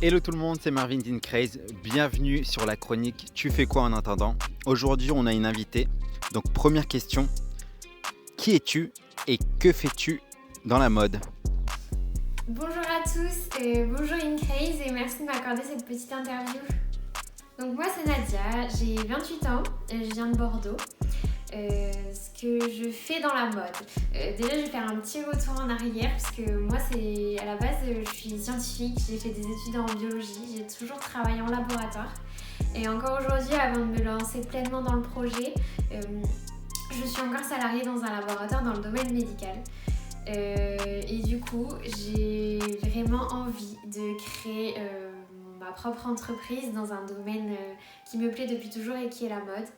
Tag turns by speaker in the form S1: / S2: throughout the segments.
S1: Hello tout le monde, c'est Marvin Dincraze. Bienvenue sur la chronique Tu fais quoi en attendant? Aujourd'hui, on a une invitée. Donc, première question, qui es-tu et que fais-tu dans la mode?
S2: Bonjour à tous, bonjour Incraze et merci de m'accorder cette petite interview. Donc moi c'est Nadia, j'ai 28 ans, je viens de Bordeaux. Ce que je fais dans la mode. Déjà je vais faire un petit retour en arrière parce que moi c'est à la base je suis scientifique, j'ai fait des études en biologie, j'ai toujours travaillé en laboratoire. Et encore aujourd'hui avant de me lancer pleinement dans le projet, je suis encore salariée dans un laboratoire dans le domaine médical. Et du coup, j'ai vraiment envie de créer ma propre entreprise dans un domaine qui me plaît depuis toujours et qui est la mode.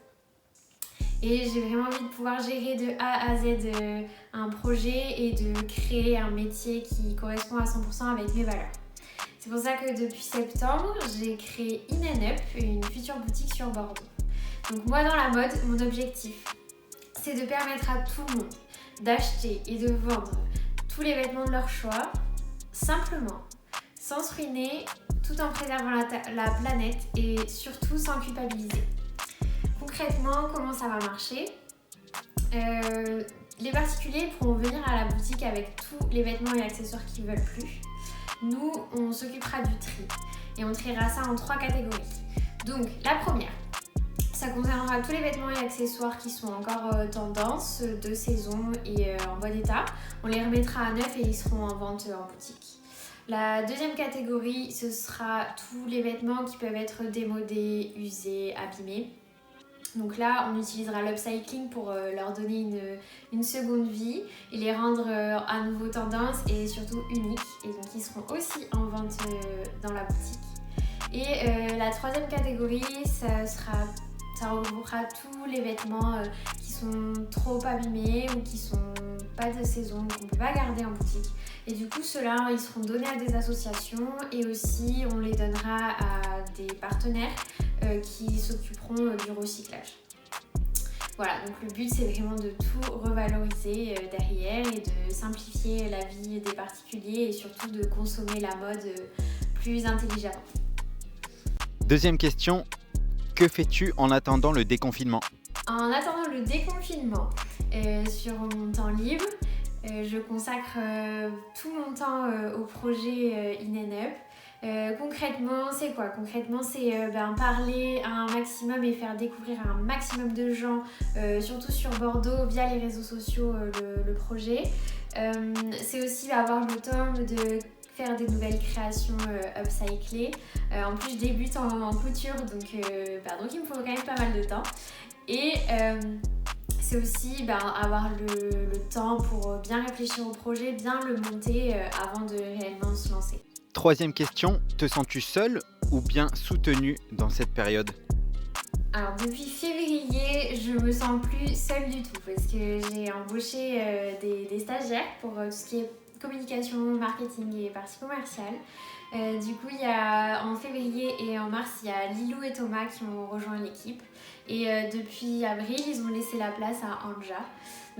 S2: Et j'ai vraiment envie de pouvoir gérer de A à Z un projet et de créer un métier qui correspond à 100% avec mes valeurs. C'est pour ça que depuis septembre, j'ai créé In Up, une future boutique sur Bordeaux. Donc moi dans la mode, mon objectif, c'est de permettre à tout le monde d'acheter et de vendre tous les vêtements de leur choix, simplement, sans se ruiner, tout en préservant la planète et surtout sans culpabiliser. Concrètement, comment ça va marcher? Les particuliers pourront venir à la boutique avec tous les vêtements et accessoires qu'ils veulent plus. Nous, on s'occupera du tri et on triera ça en 3 catégories. Donc, la première, ça concernera tous les vêtements et accessoires qui sont encore tendance, de saison et en bon état. On les remettra à neuf et ils seront en vente en boutique. La deuxième catégorie, ce sera tous les vêtements qui peuvent être démodés, usés, abîmés. Donc là, on utilisera l'upcycling pour leur donner une seconde vie et les rendre à nouveau tendance et surtout uniques. Et donc ils seront aussi en vente dans la boutique. Et la troisième catégorie, ça regroupera tous les vêtements qui sont trop abîmés ou qui sont pas de saison, qu'on ne peut pas garder en boutique. Et du coup, ceux-là, ils seront donnés à des associations et aussi on les donnera à des partenaires qui s'occuperont du recyclage. Voilà, donc le but c'est vraiment de tout revaloriser derrière et de simplifier la vie des particuliers et surtout de consommer la mode plus intelligemment.
S1: Deuxième question, que fais-tu en attendant le déconfinement?
S2: En attendant le déconfinement, sur mon temps libre, je consacre tout mon temps au projet In Up. Concrètement, c'est quoi? Concrètement, c'est parler à un maximum et faire découvrir à un maximum de gens, surtout sur Bordeaux, via les réseaux sociaux, le projet. C'est aussi avoir le temps de faire des nouvelles créations upcyclées. En plus, je débute en couture, donc il me faut quand même pas mal de temps. Et c'est aussi avoir le temps pour bien réfléchir au projet, bien le monter avant de réellement se lancer.
S1: Troisième question, te sens-tu seule ou bien soutenue dans cette période?
S2: Alors depuis février, je me sens plus seule du tout parce que j'ai embauché des stagiaires pour tout ce qui est communication, marketing et partie commerciale. Du coup, en février et en mars, il y a Lilou et Thomas qui ont rejoint l'équipe. Et depuis avril, ils ont laissé la place à Anja.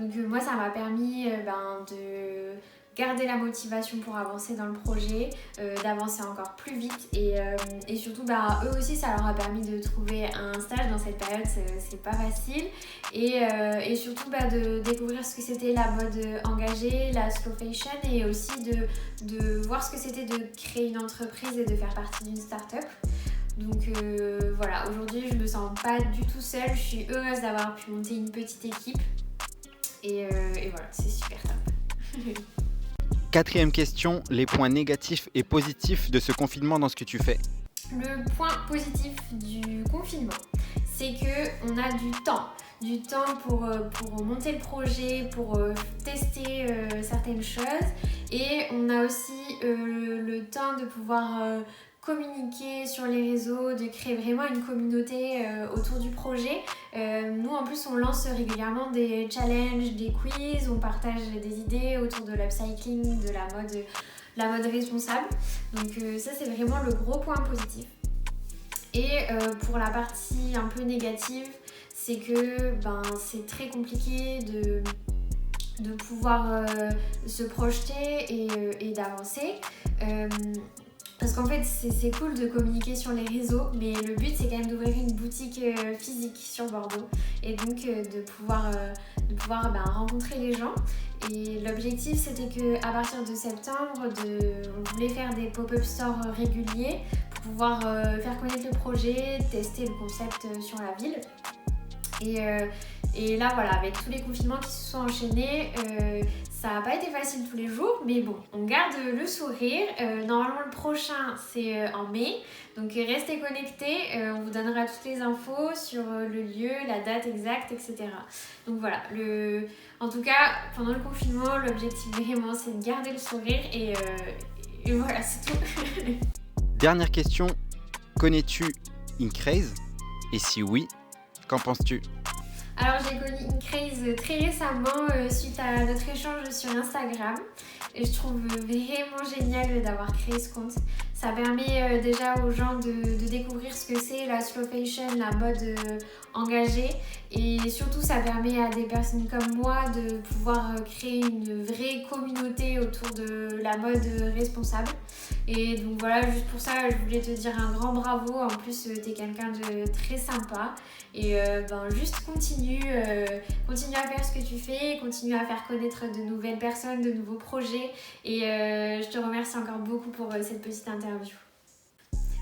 S2: Donc moi, ça m'a permis de garder la motivation pour avancer dans le projet, d'avancer encore plus vite et surtout eux aussi ça leur a permis de trouver un stage dans cette période, c'est pas facile et surtout de découvrir ce que c'était la mode engagée, la slow fashion et aussi de voir ce que c'était de créer une entreprise et de faire partie d'une start-up. Donc voilà, aujourd'hui je me sens pas du tout seule, je suis heureuse d'avoir pu monter une petite équipe et voilà, c'est super top.
S1: Quatrième question, les points négatifs et positifs de ce confinement dans ce que tu fais.
S2: Le point positif du confinement, c'est qu'on a du temps pour monter le projet, pour tester certaines choses et on a aussi le temps de pouvoir communiquer sur les réseaux, de créer vraiment une communauté autour du projet. Nous en plus on lance régulièrement des challenges, des quiz, on partage des idées autour de l'upcycling, de la mode responsable. Donc ça c'est vraiment le gros point positif. Et pour la partie un peu négative, c'est que c'est très compliqué de pouvoir se projeter et d'avancer. Parce qu'en fait, c'est cool de communiquer sur les réseaux, mais le but, c'est quand même d'ouvrir une boutique physique sur Bordeaux et donc de pouvoir rencontrer les gens. Et l'objectif, c'était qu'à partir de septembre, on voulait faire des pop-up stores réguliers pour pouvoir faire connaître le projet, tester le concept sur la ville. Et là, voilà, avec tous les confinements qui se sont enchaînés, ça n'a pas été facile tous les jours, mais bon, on garde le sourire. Normalement, le prochain, c'est en mai. Donc, restez connectés. On vous donnera toutes les infos sur le lieu, la date exacte, etc. Donc, voilà. En tout cas, pendant le confinement, l'objectif vraiment, c'est de garder le sourire. Et voilà, c'est tout.
S1: Dernière question, connais-tu Incraze? Et si oui, qu'en penses-tu?
S2: Alors j'ai connu Incraze très récemment suite à notre échange sur Instagram et je trouve vraiment génial d'avoir créé ce compte. Ça permet déjà aux gens de découvrir ce que c'est la slow fashion, la mode engagée et surtout ça permet à des personnes comme moi de pouvoir créer une vraie communauté autour de la mode responsable. Et donc voilà, juste pour ça, je voulais te dire un grand bravo. En plus, t'es quelqu'un de très sympa. Et juste continue à faire ce que tu fais, continue à faire connaître de nouvelles personnes, de nouveaux projets. Et je te remercie encore beaucoup pour cette petite interview.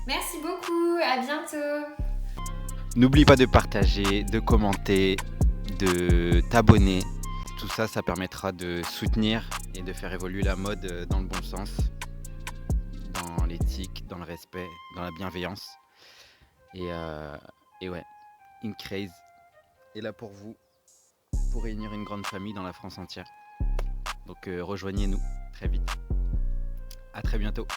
S2: Merci beaucoup, à bientôt.
S1: N'oublie pas de partager, de commenter, de t'abonner. Tout ça, ça permettra de soutenir et de faire évoluer la mode dans le bon sens, dans l'éthique, dans le respect, dans la bienveillance. Et ouais, Incraze est là pour vous, pour réunir une grande famille dans la France entière. Donc rejoignez-nous très vite. À très bientôt.